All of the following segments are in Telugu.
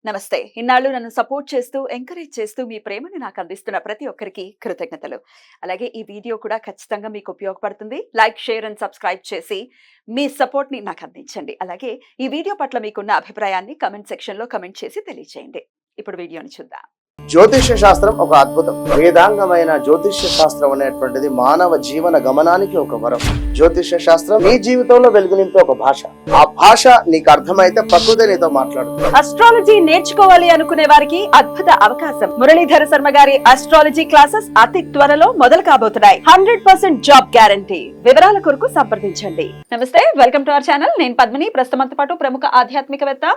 నమస్తే. ఇన్నాళ్ళు నన్ను సపోర్ట్ చేస్తూ, ఎంకరేజ్ చేస్తూ మీ ప్రేమని నాకు అందిస్తున్న ప్రతి ఒక్కరికి కృతజ్ఞతలు. అలాగే ఈ వీడియో కూడా ఖచ్చితంగా మీకు ఉపయోగపడుతుంది. లైక్, షేర్ అండ్ సబ్స్క్రైబ్ చేసి మీ సపోర్ట్‌ని నాకు అందించండి. అలాగే ఈ వీడియో పట్ల మీకున్న అభిప్రాయాన్ని కామెంట్ సెక్షన్‌లో కామెంట్ చేసి తెలియజేయండి. ఇప్పుడు వీడియోని చూద్దాం. జ్యోతిష్య శాస్త్రం ఒక అద్భుతం. వేదాంగమైన జ్యోతిష్య శాస్త్రం అనేటువంటిది మానవ జీవన గమనానికి ఒక వరం. జ్యోతిష్య శాస్త్రం నీ జీవితంలో వెలుగునింపే ఒక భాష. ఆ భాష నీకు అర్థమైతే ప్రకృతి నీతో మాట్లాడుతుంది. అస్ట్రాలజీ నేర్చుకోవాలి అనుకునే వారికి అద్భుత అవకాశం. మురళీధర శర్మ గారి అస్ట్రాలజీ క్లాసెస్ అతి త్వరలో మొదలు కాబోతున్నాయి. 100% జాబ్ గ్యారంటీ. వివరాల కొరకు సంప్రదించండి. నమస్తే, వెల్కమ్ టు అవర్ ఛానల్. నేను పద్మిని. ప్రస్తుతంతో పాటు ప్రముఖ ఆధ్యాత్మికవేత్త,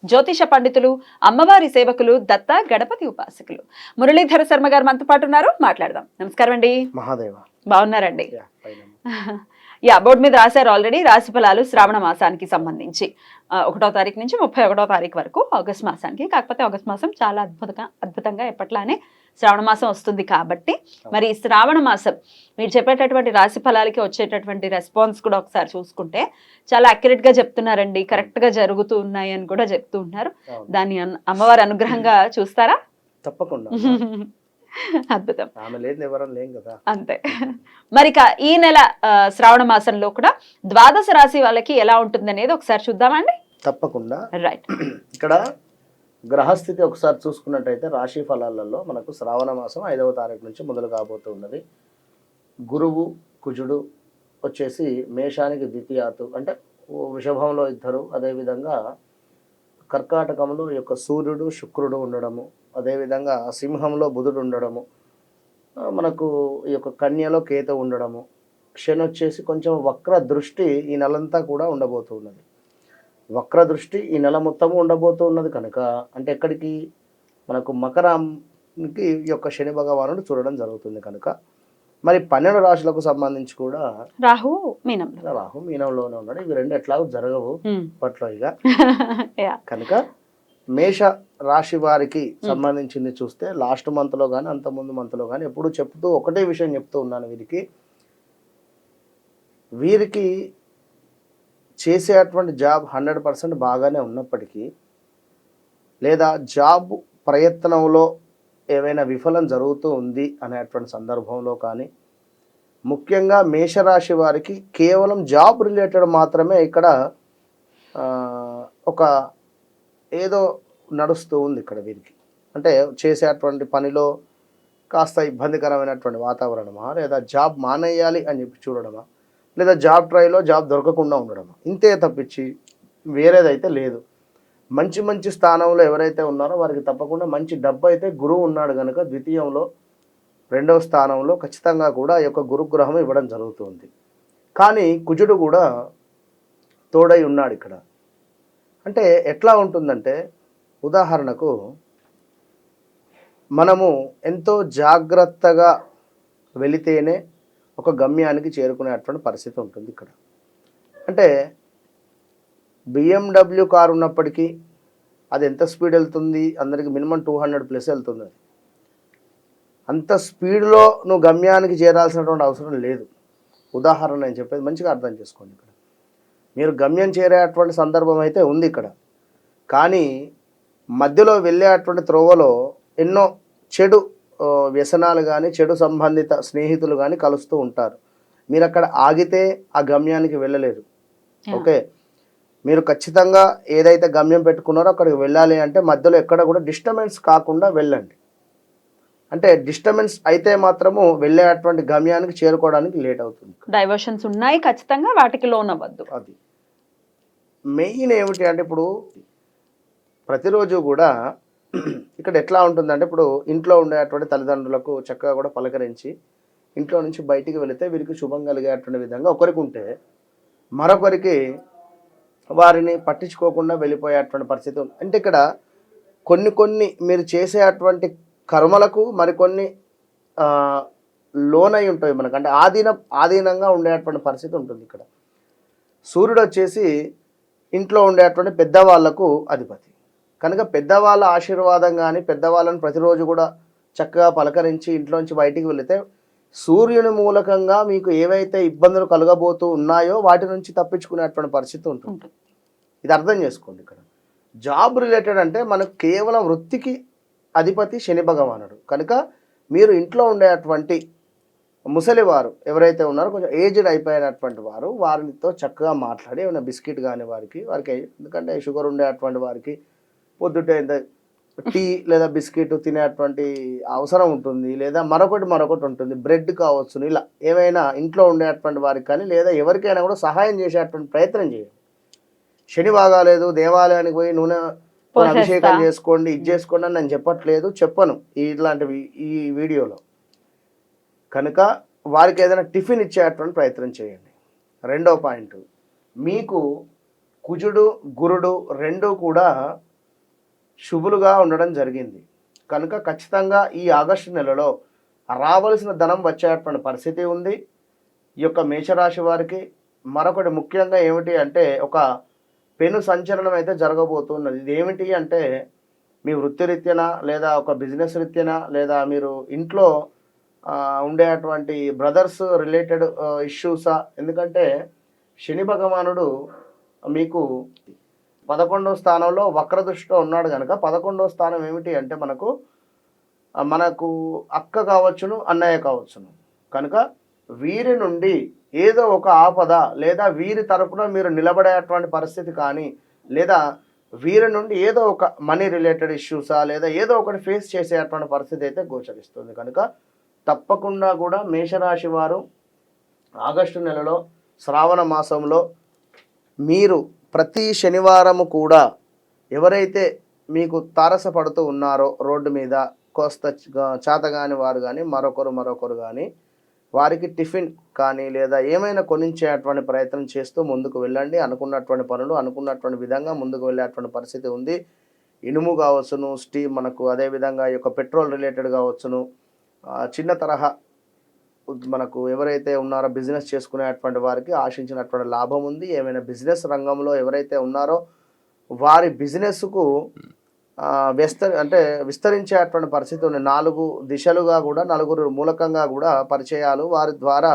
జ్యోతిష పండితులు, అమ్మవారి సేవకులు, దత్త గణపతి ఉపాసకులు మురళీధర శర్మ గారు మనతో పాటు ఉన్నారు. మాట్లాడదాం. నమస్కారం అండి. మహాదేవ. బాగున్నారండి? బోర్డు మీద రాశారు ఆల్రెడీ రాశి ఫలాలు శ్రావణ మాసానికి సంబంధించి 1వ తారీఖు నుంచి 31వ తారీఖు వరకు ఆగస్ట్ మాసానికి. కాకపోతే ఆగస్ట్ మాసం చాలా అద్భుతంగా ఎప్పట్లానే శ్రావణ మాసం వస్తుంది కాబట్టి మరి ఈ శ్రావణ మాసం మీరు చెప్పేటటువంటి రాశి ఫలాలకి వచ్చేటటువంటి రెస్పాన్స్ కూడా ఒకసారి చూసుకుంటే చాలా అక్యురేట్ గా చెప్తున్నారండి. కరెక్ట్ గా జరుగుతూ ఉన్నాయి అని కూడా చెప్తూ ఉన్నారు. దాన్ని అమ్మవారి అనుగ్రహంగా చూస్తారా? తప్పకుండా. అద్భుతం. అంతే. మరి ఈ నెల శ్రావణ మాసంలో కూడా ద్వాదశ రాశి వాళ్ళకి ఎలా ఉంటుంది అనేది ఒకసారి చూద్దామండి. తప్పకుండా. రైట్. ఇక్కడ గ్రహస్థితి ఒకసారి చూసుకున్నట్టయితే రాశి ఫలాలలో మనకు శ్రావణ మాసం 5వ తారీఖు నుంచి మొదలు కాబోతున్నది. గురువు కుజుడు వచ్చేసి మేషానికి ద్వితీయాతు అంటే వృషభంలో ఇద్దరు, అదేవిధంగా కర్కాటకంలో ఈ యొక్క సూర్యుడు శుక్రుడు ఉండడము, అదేవిధంగా సింహంలో బుధుడు ఉండడము, మనకు ఈ యొక్క కన్యలో కేతు ఉండడము, శని వచ్చేసి కొంచెం వక్ర దృష్టి ఈ నెలంతా కూడా ఉండబోతున్నది. వక్ర దృష్టి ఈ నెల మొత్తము ఉండబోతున్నది కనుక అంటే ఎక్కడికి మనకు మకరానికి ఈ యొక్క శని భగవానుడు చూడడం జరుగుతుంది కనుక మరి 12 రాశులకు సంబంధించి కూడా రాహు మీనంలోనే ఉన్నాడు. ఇవి రెండు ఎట్లాగో జరగవు పట్ల ఇక కనుక మేష రాశి వారికి సంబంధించింది చూస్తే లాస్ట్ మంత్ లో కానీ అంత ముందు మంత్ లో కానీ ఎప్పుడు చెప్తూ ఒకటే విషయం చెప్తూ ఉన్నాను. వీరికి చేసేటువంటి జాబ్ 100% బాగానే ఉన్నప్పటికీ లేదా జాబ్ ప్రయత్నంలో ఏవైనా విఫలం జరుగుతూ ఉంది అనేటువంటి సందర్భంలో కానీ ముఖ్యంగా మేషరాశి వారికి కేవలం జాబ్ రిలేటెడ్ మాత్రమే ఇక్కడ ఒక ఏదో నడుస్తూ ఉంది ఇక్కడ వీరికి. అంటే చేసేటువంటి పనిలో కాస్త ఇబ్బందికరమైనటువంటి వాతావరణమా, లేదా జాబ్ మానేయాలి అని చెప్పి చూడడమా, లేదా జాబ్ ట్రైలో జాబ్ దొరకకుండా ఉండడమా, ఇంతే తప్పించి వేరేదైతే లేదు. మంచి స్థానంలో ఎవరైతే ఉన్నారో వారికి తప్పకుండా మంచి డబ్బు అయితే గురువు ఉన్నాడు కనుక ద్వితీయంలో 2వ స్థానంలో ఖచ్చితంగా కూడా ఈ యొక్క గురుగ్రహం ఇవ్వడం జరుగుతుంది. కానీ కుజుడు కూడా తోడై ఉన్నాడు ఇక్కడ. అంటే ఎట్లా ఉంటుందంటే ఉదాహరణకు మనము ఎంతో జాగ్రత్తగా వెళితేనే ఒక గమ్యానికి చేరుకునేటువంటి పరిస్థితి ఉంటుంది ఇక్కడ. అంటే BMW కారు ఉన్నప్పటికీ అది ఎంత స్పీడ్ వెళ్తుంది, అందరికి మినిమం 200+ వెళ్తుంది. అది అంత స్పీడ్లో నువ్వు గమ్యానికి చేరాల్సినటువంటి అవసరం లేదు. ఉదాహరణ నేను చెప్పేది మంచిగా అర్థం చేసుకోండి. ఇక్కడ మీరు గమ్యం చేరేటువంటి సందర్భం అయితే ఉంది ఇక్కడ, కానీ మధ్యలో వెళ్ళేటువంటి త్రోవలో ఎన్నో చెడు వ్యసనాలు కానీ చెడు సంబంధిత స్నేహితులు కానీ కలుస్తూ ఉంటారు. మీరు అక్కడ ఆగితే ఆ గమ్యానికి వెళ్ళలేరు. ఓకే, మీరు ఖచ్చితంగా ఏదైతే గమ్యం పెట్టుకున్నారో అక్కడికి వెళ్ళాలి అంటే మధ్యలో ఎక్కడ కూడా డిస్టర్బెన్స్ కాకుండా వెళ్ళండి. అంటే డిస్టర్బెన్స్ అయితే మాత్రము వెళ్ళేటువంటి గమ్యానికి చేరుకోవడానికి లేట్ అవుతుంది. డైవర్షన్స్ ఉన్నాయి ఖచ్చితంగా, వాటికి లోన్ అవ్వద్దు. అది మెయిన్ ఏమిటి అంటే ఇప్పుడు ప్రతిరోజు కూడా ఇక్కడ ఎట్లా ఉంటుందంటే ఇప్పుడు ఇంట్లో ఉండేటువంటి తల్లిదండ్రులకు చక్కగా కూడా పలకరించి ఇంట్లో నుంచి బయటికి వెళితే వీరికి శుభం కలిగేటువంటి విధంగా ఒకరికి ఉంటే మరొకరికి వారిని పట్టించుకోకుండా వెళ్ళిపోయేటువంటి పరిస్థితి ఉంది. అంటే ఇక్కడ కొన్ని మీరు చేసేటువంటి కర్మలకు మరికొన్ని లోనై ఉంటాయి మనకు. అంటే ఆధీనంగా ఉండేటువంటి పరిస్థితి ఉంటుంది ఇక్కడ. సూర్యుడు వచ్చేసి ఇంట్లో ఉండేటువంటి పెద్దవాళ్లకు అధిపతి కనుక పెద్దవాళ్ళ ఆశీర్వాదం కానీ పెద్దవాళ్ళని ప్రతిరోజు కూడా చక్కగా పలకరించి ఇంట్లోంచి బయటికి వెళితే సూర్యుని మూలకంగా మీకు ఏవైతే ఇబ్బందులు కలగబోతూ ఉన్నాయో వాటి నుంచి తప్పించుకునేటువంటి పరిస్థితి ఉంటుంది. ఇది అర్థం చేసుకోండి ఇక్కడ. జాబ్ రిలేటెడ్ అంటే మనకు కేవలం వృత్తికి అధిపతి శని భగవానుడు కనుక మీరు ఇంట్లో ఉండేటువంటి ముసలివారు ఎవరైతే ఉన్నారో కొంచెం ఏజ్డ్ అయిపోయినటువంటి వారు వారితో చక్కగా మాట్లాడి ఏమైనా బిస్కెట్ కానీ వారికి ఎందుకంటే షుగర్ ఉండేటువంటి వారికి పొద్దుటే టీ లేదా బిస్కెట్ తినేటువంటి అవసరం ఉంటుంది, లేదా మరొకటి ఉంటుంది, బ్రెడ్ కావచ్చు, ఇలా ఏమైనా ఇంట్లో ఉండేటువంటి వారికి కానీ లేదా ఎవరికైనా కూడా సహాయం చేసేటువంటి ప్రయత్నం చేయండి. శని బాగాలేదు దేవాలయానికి పోయి నూనె అభిషేకం చేసుకోండి ఇది చేసుకోండి అని నేను చెప్పను ఇట్లాంటివి ఈ వీడియోలో. కనుక వారికి ఏదైనా టిఫిన్ ఇచ్చేటువంటి ప్రయత్నం చేయండి. రెండో పాయింట్, మీకు కుజుడు గురుడు రెండూ కూడా శుభులుగా ఉండడం జరిగింది కనుక ఖచ్చితంగా ఈ ఆగస్టు నెలలో రావాల్సిన ధనం వచ్చేటువంటి పరిస్థితి ఉంది ఈ యొక్క మేషరాశి వారికి. మరొకటి ముఖ్యంగా ఏమిటి అంటే ఒక పెను సంచలనం అయితే జరగబోతున్నది. ఇది ఏమిటి అంటే మీ వృత్తిరీత్యన లేదా ఒక బిజినెస్ రీత్యన లేదా మీరు ఇంట్లో ఉండేటువంటి బ్రదర్స్ రిలేటెడ్ ఇష్యూసా. ఎందుకంటే శని భగవానుడు మీకు 11వ స్థానంలో వక్రదృష్టిలో ఉన్నాడు కనుక 11వ స్థానం ఏమిటి అంటే మనకు అక్క కావచ్చును అన్నయ్య కావచ్చును కనుక వీరి నుండి ఏదో ఒక ఆపద లేదా వీరి తరపున మీరు నిలబడేటువంటి పరిస్థితి కానీ లేదా వీరి నుండి ఏదో ఒక మనీ రిలేటెడ్ ఇష్యూసా లేదా ఏదో ఒకటి ఫేస్ చేసేటువంటి పరిస్థితి అయితే గోచరిస్తుంది. కనుక తప్పకుండా కూడా మేషరాశి వారు ఆగస్టు నెలలో శ్రావణ మాసంలో మీరు ప్రతి శనివారము కూడా ఎవరైతే మీకు తారసపడుతూ ఉన్నారో రోడ్డు మీద కోస్త చేతగాని వారు కానీ మరొకరు కానీ వారికి టిఫిన్ కానీ లేదా ఏమైనా కొనించేటువంటి ప్రయత్నం చేస్తూ ముందుకు వెళ్ళండి. అనుకున్నటువంటి పనులు అనుకున్నటువంటి విధంగా ముందుకు వెళ్ళేటువంటి పరిస్థితి ఉంది. ఇనుము కావచ్చును, స్టీమ్ మనకు అదేవిధంగా ఈ యొక్క పెట్రోల్ రిలేటెడ్ కావచ్చును, చిన్న తరహా మనకు ఎవరైతే ఉన్నారో బిజినెస్ చేసుకునేటువంటి వారికి ఆశించినటువంటి లాభం ఉంది. ఏమైనా బిజినెస్ రంగంలో ఎవరైతే ఉన్నారో వారి బిజినెస్కు విస్తరించేటువంటి పరిస్థితి ఉంది. 4 దిశలుగా కూడా నలుగురు మూలకంగా కూడా పరిచయాలు వారి ద్వారా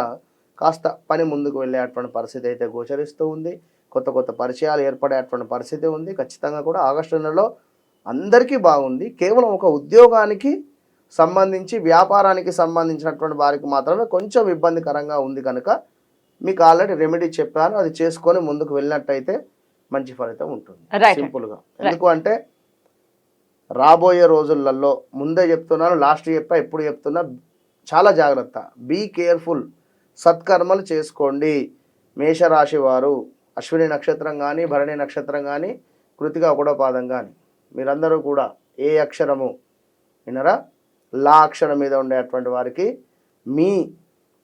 కాస్త పని ముందుకు వెళ్ళేటువంటి పరిస్థితి అయితే గోచరిస్తూ ఉంది. కొత్త పరిచయాలు ఏర్పడేటువంటి పరిస్థితి ఉంది. ఖచ్చితంగా కూడా ఆగస్టు నెలలో అందరికీ బాగుంది. కేవలం ఒక ఉద్యోగానికి సంబంధించి వ్యాపారానికి సంబంధించినటువంటి వారికి మాత్రమే కొంచెం ఇబ్బందికరంగా ఉంది కనుక మీకు ఆల్రెడీ రెమెడీ చెప్పాను, అది చేసుకొని ముందుకు వెళ్ళినట్టయితే మంచి ఫలితం ఉంటుంది. సింపుల్గా ఎందుకు అంటే రాబోయే రోజులలో ముందే చెప్తున్నాను, లాస్ట్ చెప్పా ఇప్పుడు చెప్తున్నా, చాలా జాగ్రత్త, బీ కేర్ఫుల్, సత్కర్మలు చేసుకోండి. మేషరాశి వారు అశ్విని నక్షత్రం కానీ భరణి నక్షత్రం కానీ కృతిక 1వ పాదం కానీ మీరందరూ కూడా ఏ అక్షరము వినరా లా అక్షరం మీద ఉండేటువంటి వారికి మీ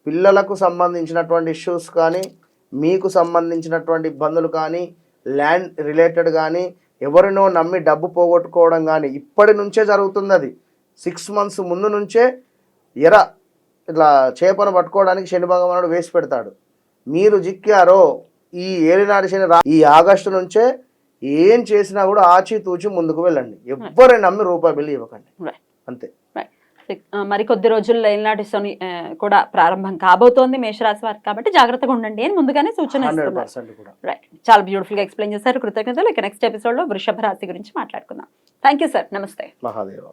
పిల్లలకు సంబంధించినటువంటి ఇష్యూస్ కానీ మీకు సంబంధించినటువంటి ఇబ్బందులు కానీ ల్యాండ్ రిలేటెడ్ కానీ ఎవరినో నమ్మి డబ్బు పోగొట్టుకోవడం కానీ ఇప్పటి నుంచే జరుగుతుంది. అది 6 months ముందు నుంచే ఇట్లా చేపను పట్టుకోవడానికి శని భగవానుడు వేసి పెడతాడు. మీరు జిక్కారో ఈ ఏలినాటి శని ఈ ఆగస్టు నుంచే ఏం చేసినా కూడా ఆచితూచి ముందుకు వెళ్ళండి. ఎవరైనా నమ్మి రూపాయి బిల్లు ఇవ్వకండి, అంతే. మరి కొద్ది రోజుల్లో ఏలినాటి శని కూడా ప్రారంభం కాబోతోంది మేషరాశి వారికి, కాబట్టి జాగ్రత్తగా ఉండండి అని ముందుగానే సూచన ఇస్తున్నారు. రైట్, చాలా బ్యూటిఫుల్ గా ఎక్స్ప్లెయిన్ చేశారు. కృతజ్ఞతలు. ఇక నెక్స్ట్ ఎపిసోడ్ లో వృషభ రాశి గురించి మాట్లాడుకుందాం. థ్యాంక్ యూ సార్, నమస్తే. మహాదేవ.